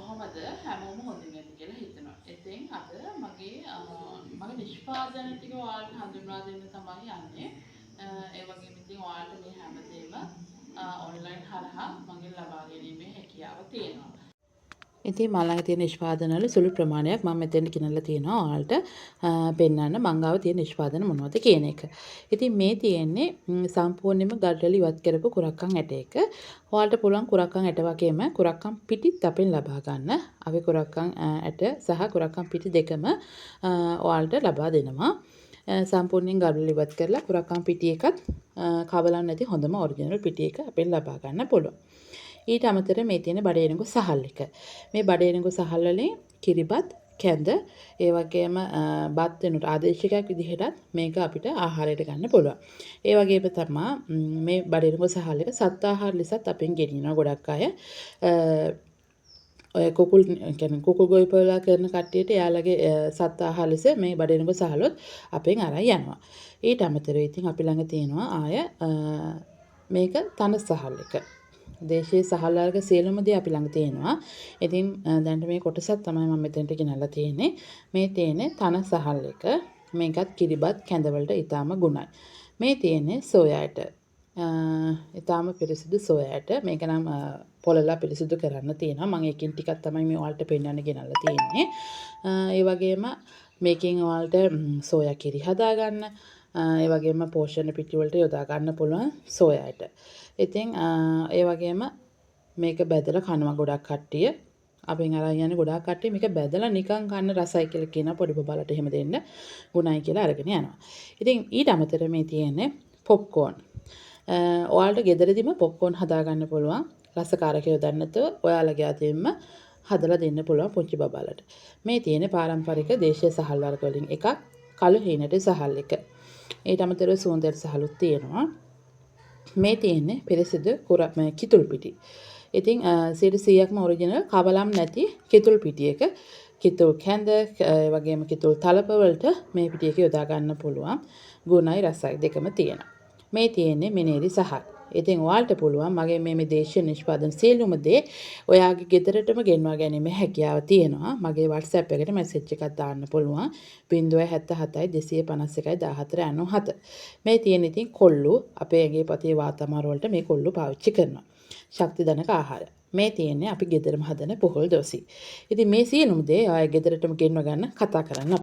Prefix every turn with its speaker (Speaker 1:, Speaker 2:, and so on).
Speaker 1: කොහොමද හැමෝම හොඳින් ඇති කියලා හිතනවා. ඉතින් අද මගේ නිෂ්පාදන ටික ඔයාලට හඳුන්වා දෙන්න තමයි යන්නේ. ඒ වගේම ඉතින් ඔයාලට මේ හැමදේම ඔන්ලයින් හරහා මගෙන් ලබා ගැනීමේ හැකියාව තියෙනවා. ඉතින් මම ළඟ තියෙන නිෂ්පාදන වල සුළු ප්‍රමාණයක් මම මෙතෙන්ට ගෙනල්ලා තියෙනවා ඔයාලට පෙන්වන්න මං ගාව තියෙන නිෂ්පාදන මොනවද කියන එක. ඉතින් මේ තියෙන්නේ සම්පූර්ණයෙන්ම ගඩොල් ඉවත් කරපු කුරක්කන් ඇටයක. ඔයාලට පුළුවන් කුරක්කන් ඇට වගේම කුරක්කන් පිටිත් අපෙන් ලබා ගන්න. අපි කුරක්කන් ඇට සහ කුරක්කන් පිටි දෙකම ඔයාලට ලබා දෙනවා. සම්පූර්ණයෙන් ගඩොල් ඉවත් කරලා කුරක්කන් පිටි එකත් කවලම් නැති හොඳම ඔරිජිනල් පිටි එක අපෙන් ලබා ගන්න පුළුවන්. ඊට අමතරව මේ තියෙන බඩේනිඟු සහල් එක. මේ බඩේනිඟු සහල් වලින් කිරිබත්, කැඳ, ඒ වගේම බත් වෙනුට ආදේශිකයක් විදිහටත් මේක අපිට ආහාරයට ගන්න පුළුවන්. ඒ වගේම තමයි මේ බඩේනිඟු සහල් එක සත් ආහාර ලෙසත් අපෙන් ගෙනියනවා ගොඩක් අය. ඔය කුකුල් ගොවිපළලා කරන කට්ටියට එයාලගේ සත් ආහාර ලෙස මේ බඩේනිඟු සහලොත් අපෙන් අරන් යනවා. ඊට අමතරව ඉතින් අපි ළඟ තියෙනවා ආය මේක තන සහල් එක. දේශීය සහල් වර්ග සියලුම දේ අපි ළඟ තියෙනවා. ඉතින් දැන් මේ කොටසක් තමයි මම මෙතෙන්ට ගෙනල්ලා තියෙන්නේ. මේ තියෙන්නේ තන සහල් එක. මේකත් කිරිබත් කැඳ වලට ඊටාම ගුණයි. මේ තියෙන්නේ සෝයා ඇට. ඊටාම පිරිසිදු සෝයා ඇට. මේක නම් පොළලා පිරිසිදු කරන්න තියෙනවා. මම එකකින් ටිකක් තමයි මේ ඔයාලට පෙන්වන්න ගෙනල්ලා තියෙන්නේ. ඒ වගේම මේකෙන් ඔයාලට සෝයා කිරි හදා ගන්න ඒ වගේම පෝෂණ පිටි වලට යොදා ගන්න පුළුවන් සෝයා ඇට. ඉතින් ඒ වගේම මේක බැදලා කනවා ගොඩක් කට්ටිය. අපෙන් අරන් යන්නේ ගොඩක් කට්ටිය මේක බැදලා නිකන් කන්න රසයි කියලා කියන පොඩි බබාලට එහෙම දෙන්න ගුණයි කියලා අරගෙන යනවා. ඉතින් ඊට අමතරව මේ තියෙන්නේ පොප්කෝන්. ඔයාලට ගෙදරදීම පොප්කෝන් හදා ගන්න පුළුවන්. රසකාරක යොදන්න නැතුව ඔයාලගේ අතින්ම හදලා දෙන්න පුළුවන් පුංචි බබාලට. මේ තියෙන්නේ පාරම්පරික දේශීය සහල් වර්ග වලින් එකක් කළු හීනට සහල් එක. ඊට අමතරව සුවඳ සහලුත් තියෙනවා. මේ තියෙන්නේ පිරිසිදු කිතුල් පිටි. ඉතින් 100%ක්ම ඔරිජිනල් කවලම් නැති කිතුල් පිටියක කිතුල් කැඳ ඒ වගේම කිතුල් තලප වලට මේ පිටියක යොදා ගන්න පුළුවන් ගුණයි රසයි දෙකම තියෙනවා. මේ තියෙන්නේ මිනේරි සහල්. ඉතින් ඔයාලට පුළුවන් මගේ මේ දේශීය නිෂ්පාදන සියලුම දේ ඔයාගේ ගෙදරටම ගෙන්වා ගැනීමේ හැකියාව තියෙනවා. මගේ WhatsApp එකට මැසේජ් එකක් දාන්න පුළුවන් 077 251 1497. මේ තියෙන ඉතින් කොල්ලු අපේ ඇඟේ පතේ වාත අමාරු වලට මේ කොල්ලු පාවිච්චි කරනවා. ශක්ති ධනක ආහාර. මේ තියෙන්නේ අපි ගෙදරම හදන පොහොල් දෝසි. ඉතින් මේ සියලුම දේ ආයෙ ගෙදරටම ගෙන්ව ගන්න කතා කරන්න